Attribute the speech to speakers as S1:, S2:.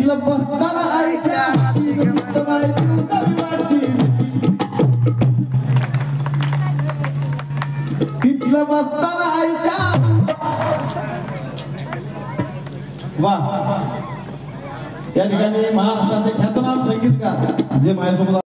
S1: तिथलं बसताना आईच्या हाती तिथं बाई दिवसावी वाटती तिथलं बसताना आईच्या वा या ठिकाणी महाराष्ट्राचे ख्यातनाम संगीतकार जे माझ्यासोबत